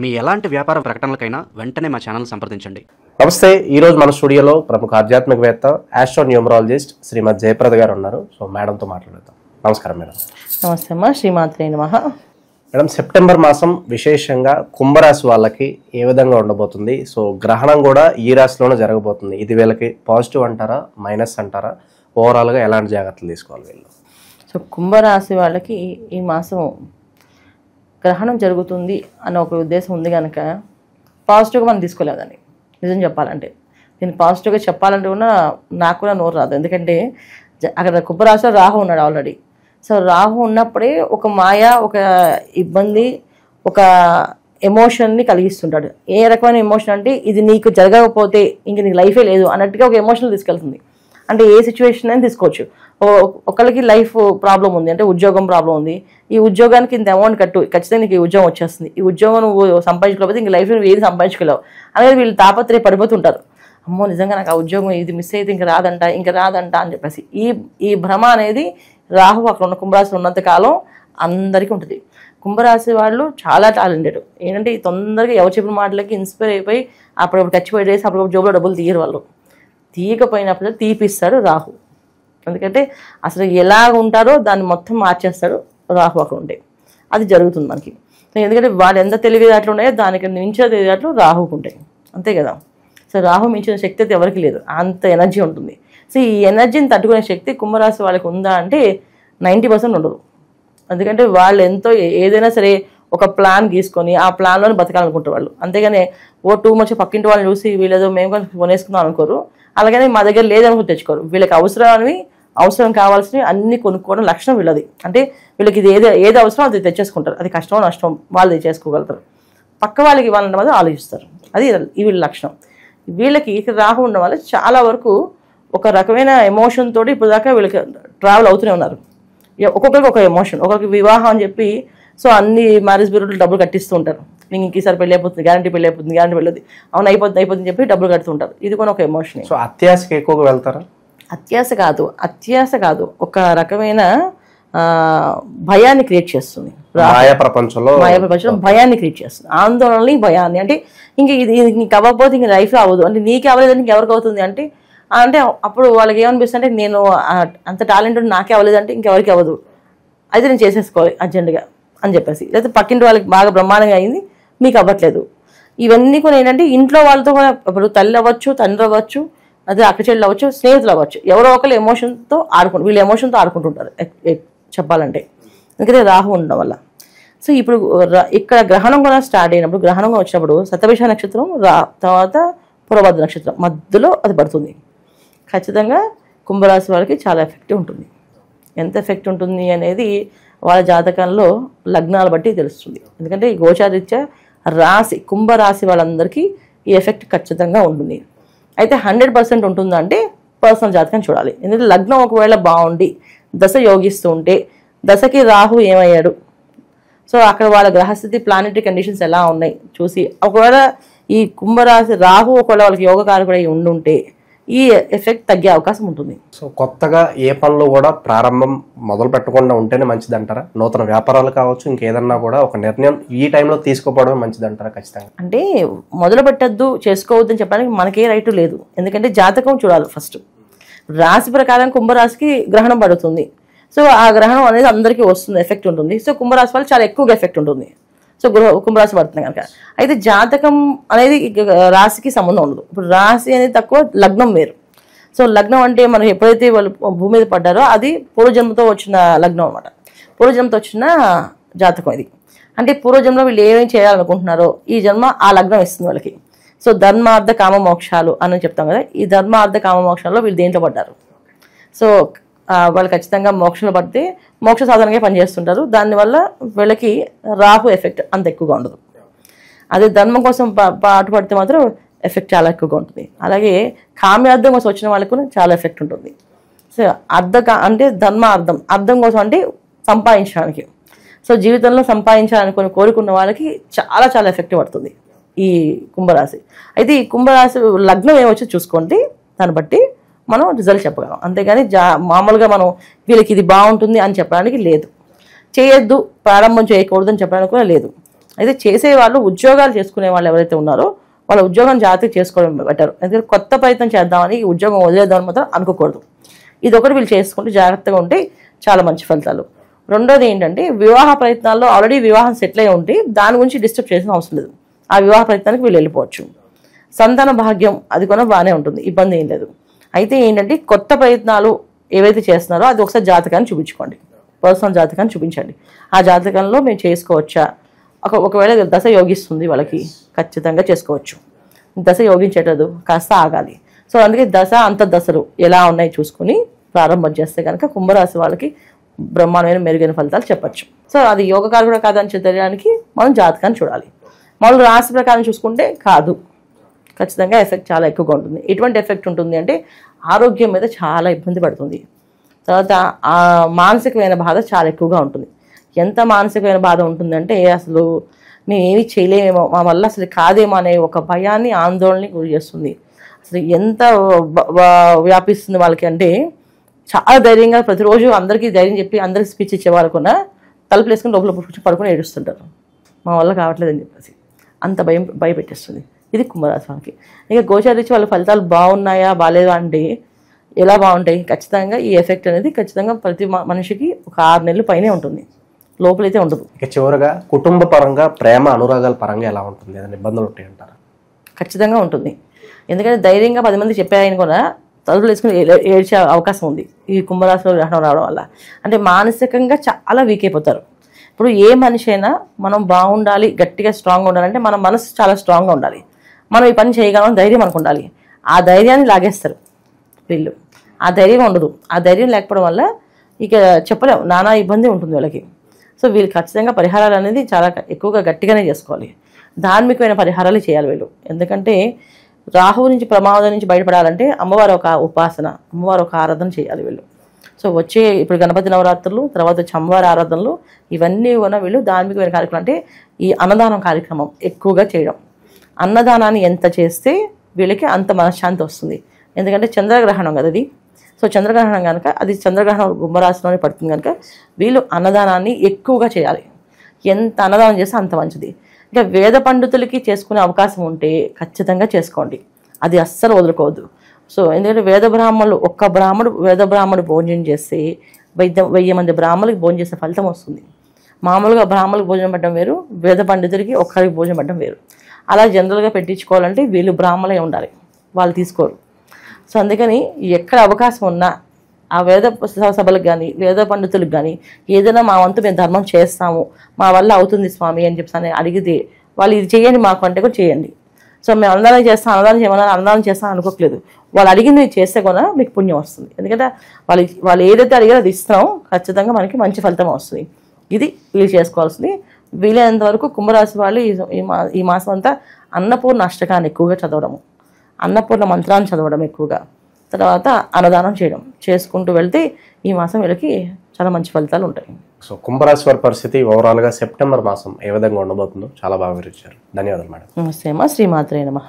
మీ ఎలాంటి వ్యాపార ప్రకటనలకైనా వెంటనే మా ఛానల్ సంప్రదించండి. నమస్తే. ఈరోజు మన స్టూడియోలో ప్రముఖ ఆధ్యాత్మికవేత్త ఆస్ట్రోన్యూమరాలజిస్ట్ శ్రీమతి జయప్రద గారు ఉన్నారు. సో మేడంతో మాట్లాడతాం. నమస్కారం మేడం. నమస్తే అమ్మా. శ్రీమాత్రే నమః. మేడం, సెప్టెంబర్ మాసం విశేషంగా కుంభరాశి వాళ్ళకి ఏ విధంగా ఉండబోతుంది? సో గ్రహణం కూడా ఈ రాశిలోనే జరగబోతుంది. ఇది వీళ్ళకి పాజిటివ్ అంటారా, మైనస్ అంటారా? ఓవరాల్గా ఎలాంటి జాగ్రత్తలు తీసుకోవాలి వీళ్ళు? సో కుంభరాశి వాళ్ళకి ఈ మాసం గ్రహణం జరుగుతుంది అన్న ఒక ఉద్దేశం ఉంది కనుక పాజిటివ్గా మనం తీసుకోలేదని నిజం చెప్పాలంటే. నేను పాజిటివ్గా చెప్పాలంటే కూడా నాకు కూడా నోరు రాదు. ఎందుకంటే అక్కడ కుంభరాశిలో రాహు ఉన్నాడు ఆల్రెడీ. సో రాహు ఉన్నప్పుడే ఒక మాయ, ఒక ఇబ్బంది, ఒక ఎమోషన్ని కలిగిస్తుంటాడు. ఏ రకమైన ఎమోషన్ అంటే ఇది నీకు జరగకపోతే ఇంక నీకు లైఫే లేదు అన్నట్టుగా ఒక ఎమోషన్ తీసుకెళ్తుంది. అంటే ఏ సిచ్యువేషన్ అయినా తీసుకోవచ్చు. ఒకరికి లైఫ్ ప్రాబ్లం ఉంది, అంటే ఉద్యోగం ప్రాబ్లం ఉంది. ఈ ఉద్యోగానికి ఇంత అమౌంట్ కట్టు, ఖచ్చితంగా నీకు ఈ ఉద్యోగం వచ్చేస్తుంది. ఈ ఉద్యోగం నువ్వు సంపాదించుకోకపోతే ఇంక లైఫ్ నువ్వు ఏది సంపాదించుకోలేవు అనేది వీళ్ళు తాపత్రయ పడిపోతుంటారు. అమ్మో నిజంగా నాకు ఆ ఉద్యోగం ఇది మిస్ అయితే ఇంక రాదంట అని చెప్పేసి ఈ భ్రమ అనేది రాహు అక్కడ ఉన్న కుంభరాశి ఉన్నంతకాలం అందరికీ ఉంటుంది. కుంభరాశి వాళ్ళు చాలా టాలెంటెడ్. ఏంటంటే తొందరగా ఎవరు చెప్పిన మాటలకి ఇన్స్పైర్ అయిపోయి అప్పుడప్పుడు ఖర్చు పెట్టేసి అప్పుడు జోబులో డబ్బులు తీయరు. వాళ్ళు తీయకపోయినప్పుడు తీపిస్తాడు రాహు. ఎందుకంటే అసలు ఎలా ఉంటారో దాన్ని మొత్తం మార్చేస్తాడు రాహు అక్కడ ఉంటే. అది జరుగుతుంది మనకి. ఎందుకంటే వాళ్ళు ఎంత తెలివితేటలు ఉన్నాయో దానికి మించిన తెలివితేటలు రాహుకు ఉంటాయి, అంతే కదా. సో రాహు మించిన శక్తి అయితే ఎవరికి లేదు, అంత ఎనర్జీ ఉంటుంది. సో ఈ ఎనర్జీని తట్టుకునే శక్తి కుంభరాశి వాళ్ళకి ఉందా అంటే 90% ఉండదు. ఎందుకంటే వాళ్ళు ఎంతో ఏదైనా సరే ఒక ప్లాన్ గీసుకొని ఆ ప్లాన్లోనే బతకాలనుకుంటారు వాళ్ళు. అంతేగాని టూ మచ్ పక్కింటి వాళ్ళని చూసి వీళ్ళేదో మేము కానీ కొనేసుకుందాం అనుకోరు. అలాగనే మా దగ్గర లేదనుకుని తెచ్చుకోరు. వీళ్ళకి అవసరం కావాల్సినవి అన్ని కొనుక్కోవడం లక్షణం వీళ్ళది. అంటే వీళ్ళకి ఇది ఏది అవసరం అది తెచ్చేసుకుంటారు. అది కష్టమో నష్టం వాళ్ళు తెచ్చేసుకోగలుగుతారు. పక్క వాళ్ళకి ఇవ్వాలన్న మాత్రం ఆలోచిస్తారు. అది వీళ్ళ లక్షణం. వీళ్ళకి రాహు ఉండడం వల్ల చాలా వరకు ఒక రకమైన ఎమోషన్ తోటి ఇప్పుడు దాకా వీళ్ళకి ట్రావెల్ అవుతూనే ఉన్నారు. ఒక్కొక్కరికి ఒక ఎమోషన్. ఒకరికి వివాహం అని చెప్పి సో అన్ని మ్యారేజ్ బ్యూరోలు డబ్బులు కట్టిస్తూ ఉంటారు. నీకు ఇంకసారి పెళ్ళి అయిపోతుంది, గ్యారంటీ పెళ్ళి వెళ్ళదు, అవును అయిపోతుంది చెప్పి డబ్బులు కడుతుంటారు. ఇది కూడా ఒక ఎమోషన్. సో అత్యాశకి ఎక్కువగా వెళ్తారా? అత్యాశ కాదు, ఒక రకమైన భయాన్ని క్రియేట్ చేస్తుంది. మాయా ప్రపంచంలో భయాన్ని క్రియేట్ చేస్తుంది, ఆందోళనని, భయాన్ని. అంటే ఇంక ఇది నీకు అవ్వకపోతే ఇంక లైఫ్లో అవ్వదు, అంటే నీకే అవ్వలేదని ఇంకెవరికి అవుతుంది అంటే అప్పుడు వాళ్ళకి ఏమనిపిస్తుంది అంటే నేను అంత టాలెంట్ నాకే అవ్వలేదంటే ఇంకెవరికి అవ్వదు, అయితే నేను చేసేసుకోవాలి అర్జెంటుగా అని చెప్పేసి. లేకపోతే పక్కింటి వాళ్ళకి బాగా బ్రహ్మాండంగా అయింది, మీకు అవ్వట్లేదు. ఇవన్నీ కూడా ఏంటంటే ఇంట్లో వాళ్ళతో కూడా ఇప్పుడు తల్లి అవ్వచ్చు, తండ్రి అవ్వచ్చు, అదే అక్క చెల్లి అవ్వచ్చు, స్నేహితులు అవ్వచ్చు, ఎవరో ఒకరు ఎమోషన్తో వీళ్ళు ఎమోషన్తో ఆడుకుంటుంటారు చెప్పాలంటే. ఎందుకంటే రాహు ఉండడం వల్ల. సో ఇప్పుడు ఇక్కడ గ్రహణం కూడా స్టార్ట్ అయినప్పుడు, గ్రహణంగా వచ్చినప్పుడు శతభిష నక్షత్రం తర్వాత పురభద్ర నక్షత్రం మధ్యలో అది పడుతుంది. ఖచ్చితంగా కుంభరాశి వాళ్ళకి చాలా ఎఫెక్ట్ ఉంటుంది. ఎంత ఎఫెక్ట్ ఉంటుంది అనేది వాళ్ళ జాతకంలో లగ్నాలు బట్టి తెలుస్తుంది. ఎందుకంటే ఈ గోచారీత్యా కుంభరాశి వాళ్ళందరికీ ఈ ఎఫెక్ట్ ఖచ్చితంగా ఉంటుంది. అయితే 100% ఉంటుందంటే పర్సనల్ జాతకం చూడాలి. ఎందుకంటే లగ్నం ఒకవేళ బాగుండి దశ యోగిస్తూ ఉంటే దశకి రాహు ఏమయ్యాడు, సో అక్కడ వాళ్ళ గ్రహస్థితి ప్లానెటరీ కండిషన్స్ ఎలా ఉన్నాయి చూసి, ఒకవేళ ఈ కుంభరాశి రాహు ఒకవేళ వాళ్ళకి యోగకారకుడై ఉండుంటే ఈ ఎఫెక్ట్ తగ్గే అవకాశం ఉంటుంది. సో కొత్తగా ఏ పనులు కూడా ప్రారంభం మొదలు పెట్టకుండా ఉంటేనే మంచిది అంటారా? నూతన వ్యాపారాలు కావచ్చు, ఇంకేదన్నా కూడా ఒక నిర్ణయం ఈ టైంలో తీసుకోవడమే మంచిది అంటారా? ఖచ్చితంగా అంటే మొదలు పెట్టద్దు, చేసుకోవద్దు అని చెప్పడానికి మనకే రైట్ లేదు. ఎందుకంటే జాతకం చూడాలి ఫస్ట్. రాశి ప్రకారం కుంభరాశికి గ్రహణం పడుతుంది. సో ఆ గ్రహణం అనేది అందరికీ వస్తుంది, ఎఫెక్ట్ ఉంటుంది. సో కుంభరాశి వాళ్ళు చాలా ఎక్కువగా ఎఫెక్ట్ ఉంటుంది. సో కుంభరాశి పడుతుంది కనుక. అయితే జాతకం అనేది రాశికి సంబంధం ఉండదు. ఇప్పుడు రాశి అనేది తక్కువ, లగ్నం వేరు. సో లగ్నం అంటే మనం ఎప్పుడైతే వాళ్ళు భూమి మీద పడ్డారో అది పూర్వజన్మతో వచ్చిన లగ్నం అనమాట. పూర్వజన్మతో వచ్చిన జాతకం ఇది. అంటే పూర్వజన్మలో వీళ్ళు ఏమేమి చేయాలనుకుంటున్నారో ఈ జన్మ ఆ లగ్నం ఇస్తుంది వాళ్ళకి. సో ధర్మార్థ కామ మోక్షాలు అని చెప్తాం కదా, ఈ ధర్మార్థ కామ మోక్షాల్లో వీళ్ళు దేంట్లో పడ్డారు. సో వాళ్ళు ఖచ్చితంగా మోక్షంలో పడితే మోక్ష సాధనగా పనిచేస్తుంటారు. దానివల్ల వీళ్ళకి రాహు ఎఫెక్ట్ అంత ఎక్కువగా ఉండదు. అదే ధర్మం కోసం పాటుపడితే మాత్రం ఎఫెక్ట్ చాలా ఎక్కువగా ఉంటుంది. అలాగే కామ్యార్థం కోసం వచ్చిన వాళ్ళకు చాలా ఎఫెక్ట్ ఉంటుంది. సో అంటే అర్థం కోసం అంటే సంపాదించడానికి. సో జీవితంలో సంపాదించాలనుకుని కోరుకున్న వాళ్ళకి చాలా చాలా ఎఫెక్ట్ పడుతుంది ఈ కుంభరాశి. అయితే ఈ కుంభరాశి లగ్నం ఏమొచ్చో చూసుకోండి, దాన్ని బట్టి మనం రిజల్ట్ చెప్పగలం. అంతేగాని మామూలుగా మనం వీళ్ళకి ఇది బాగుంటుంది అని చెప్పడానికి లేదు. చేయొద్దు, ప్రారంభం చేయకూడదు అని చెప్పడానికి కూడా లేదు. అయితే చేసేవాళ్ళు ఉద్యోగాలు చేసుకునే వాళ్ళు ఎవరైతే ఉన్నారో వాళ్ళ ఉద్యోగం జాగ్రత్తగా చేసుకోవడం బెటర్. ఎందుకంటే కొత్త ప్రయత్నం చేద్దామని ఈ ఉద్యోగం వదిలేద్దామని మాత్రం అనుకోకూడదు. ఇది ఒకటి వీళ్ళు చేసుకుంటే జాగ్రత్తగా ఉంటే చాలా మంచి ఫలితాలు. రెండోది ఏంటంటే వివాహ ప్రయత్నాల్లో ఆల్రెడీ వివాహం సెటిల్ అయి ఉంటే దాని గురించి డిస్టర్బ్ చేసిన అవసరం లేదు. ఆ వివాహ ప్రయత్నానికి వీళ్ళు వెళ్ళిపోవచ్చు. సంతాన భాగ్యం అది కూడా బాగానే ఉంటుంది, ఇబ్బంది ఏం లేదు. అయితే ఏంటంటే కొత్త ప్రయత్నాలు ఏవైతే చేస్తున్నారో అది ఒకసారి జాతకాన్ని చూపించుకోండి, పర్సనల్ జాతకాన్ని చూపించండి. ఆ జాతకంలో మేము చేసుకోవచ్చా, ఒకవేళ దశ యోగిస్తుంది వాళ్ళకి ఖచ్చితంగా చేసుకోవచ్చు. దశ యోగించేటదు కాస్త ఆగాలి. సో అందుకే దశ అంతర్దశలు ఎలా ఉన్నాయి చూసుకుని ప్రారంభం చేస్తే కనుక కుంభరాశి వాళ్ళకి బ్రహ్మాండమైన మెరుగైన ఫలితాలు చెప్పచ్చు. సో అది యోగకారకుడు కాదని తెలియడానికి మనం జాతకాన్ని చూడాలి. మామూలు రాశి ప్రకారం చూసుకుంటే కాదు, ఖచ్చితంగా ఎఫెక్ట్ చాలా ఎక్కువగా ఉంటుంది. ఎటువంటి ఎఫెక్ట్ ఉంటుంది అంటే ఆరోగ్యం మీద చాలా ఇబ్బంది పడుతుంది. తర్వాత ఆ మానసికమైన బాధ చాలా ఎక్కువగా ఉంటుంది. ఎంత మానసికమైన బాధ ఉంటుందంటే అసలు మేము ఏమి చేయలేమేమో, మా వల్ల అసలు కాదేమో అనే ఒక భయాన్ని ఆందోళనని గురి చేస్తుంది. అసలు ఎంత వ్యాపిస్తుంది వాళ్ళకి అంటే చాలా ధైర్యంగా ప్రతిరోజు అందరికీ ధైర్యం చెప్పి అందరికీ స్పీచ్ ఇచ్చేవారు కూడా తలుపులు వేసుకుని లోపల కూర్చొని పడుకొని ఏడుస్తుంటారు, మా వల్ల కావట్లేదని చెప్పేసి. అంత భయపెట్టేస్తుంది. ఇది కుంభరాశి వాళ్ళకి. ఇక గోచారించి వాళ్ళ ఫలితాలు బాగున్నాయా బాగాలేదా అంటే ఎలా బాగుంటాయి, ఖచ్చితంగా ఈ ఎఫెక్ట్ అనేది ఖచ్చితంగా ప్రతి మనిషికి ఒక 6 నెలల పైనే ఉంటుంది, లోపలైతే ఉండదు. ఇక చివరగా కుటుంబ పరంగా ప్రేమ అనురాగాల పరంగా ఎలా ఉంటుంది, ఏదైనా ఇబ్బందులు ఉంటాయి అంటారా? ఖచ్చితంగా ఉంటుంది. ఎందుకంటే ధైర్యంగా 10 మంది చెప్పాయని కూడా తలుపులు వేసుకుని ఏడ్చే అవకాశం ఉంది ఈ కుంభరాశిలో గ్రహణం రావడం వల్ల. అంటే మానసికంగా చాలా వీక్ అయిపోతారు. ఇప్పుడు ఏ మనిషి అయినా మనం బాగుండాలి, గట్టిగా స్ట్రాంగ్గా ఉండాలంటే మన మనసు చాలా స్ట్రాంగ్గా ఉండాలి. మనం ఈ పని చేయగలం ధైర్యం మనకు ఉండాలి. ఆ ధైర్యాన్ని లాగేస్తారు వీళ్ళు. ఆ ధైర్యం ఉండదు. ఆ ధైర్యం లేకపోవడం వల్ల ఇక చెప్పలేము, నానా ఇబ్బంది ఉంటుంది వీళ్ళకి. సో వీళ్ళు ఖచ్చితంగా పరిహారాలు అనేది చాలా ఎక్కువగా గట్టిగానే చేసుకోవాలి. ధార్మికమైన పరిహారాలు చేయాలి వీళ్ళు. ఎందుకంటే రాహువు నుంచి ప్రమాదం నుంచి బయటపడాలంటే అమ్మవారు ఒక ఉపాసన, అమ్మవారు ఒక ఆరాధన చేయాలి వీళ్ళు. సో వచ్చే ఇప్పుడు గణపతి నవరాత్రులు, తర్వాత వచ్చే అమ్మవారి ఆరాధనలు, ఇవన్నీ కూడా వీళ్ళు ధార్మికమైన కార్యక్రమం అంటే ఈ అన్నదానం కార్యక్రమం ఎక్కువగా చేయడం. అన్నదానాన్ని ఎంత చేస్తే వీళ్ళకి అంత మనశ్శాంతి వస్తుంది. ఎందుకంటే చంద్రగ్రహణం కదా అది. సో చంద్రగ్రహణం కనుక అది చంద్రగ్రహణం కుంభరాశిలోనే పడుతుంది కనుక వీళ్ళు అన్నదానాన్ని ఎక్కువగా చేయాలి. ఎంత అన్నదానం చేస్తే అంత మంచిది. ఇంకా వేద పండితులకి చేసుకునే అవకాశం ఉంటే ఖచ్చితంగా చేసుకోండి, అది అస్సలు వదులుకోవద్దు. సో ఎందుకంటే వేద బ్రాహ్మడు భోజనం చేస్తే 1000 మంది బ్రాహ్మణులకి భోజనం చేసే ఫలితం వస్తుంది. మామూలుగా బ్రాహ్మణులకు భోజనం పెట్టడం వేరు, వేద పండితులకి ఒక్కరికి భోజనం పెట్టడం వేరు. అలా జనరల్గా పెట్టించుకోవాలంటే వీళ్ళు బ్రాహ్మణులే ఉండాలి, వాళ్ళు తీసుకోరు. సో అందుకని ఎక్కడ అవకాశం ఉన్నా ఆ వేద సభలకు కానీ వేద పండితులకు కానీ ఏదైనా మా వంతు మేము ధర్మం చేస్తాము, మా వల్ల అవుతుంది స్వామి అని చెప్పి అడిగితే వాళ్ళు ఇది చేయండి మాకు అంటే కూడా చేయండి. సో మేము అన్నదానం చేస్తాం, అన్నదానం చేయమన్నా అన్నదానం చేస్తాం అనుకోవట్లేదు. వాళ్ళు అడిగింది చేస్తే కూడా మీకు పుణ్యం వస్తుంది. ఎందుకంటే వాళ్ళు ఏదైతే అడిగారో అది ఇస్తాం, ఖచ్చితంగా మనకి మంచి ఫలితం వస్తుంది. ఇది వీళ్ళు చేసుకోవాల్సింది. వీలైనంత వరకు కుంభరాశి వాళ్ళు ఈ మాసం అంతా అన్నపూర్ణ అష్టకాన్ని ఎక్కువగా చదవడము, అన్నపూర్ణ మంత్రాన్ని చదవడం ఎక్కువగా, తర్వాత అన్నదానం చేయడం చేసుకుంటూ వెళ్తే ఈ మాసం వీళ్ళకి చాలా మంచి ఫలితాలు ఉంటాయి. సో కుంభరాశి వారి పరిస్థితి ఓవరాల్గా సెప్టెంబర్ మాసం ఏ విధంగా ఉండబోతుందో చాలా బాగా వివరించారు. ధన్యవాదాలు మేడం. నమస్తే అమ్మా. శ్రీమాత్రే నమః.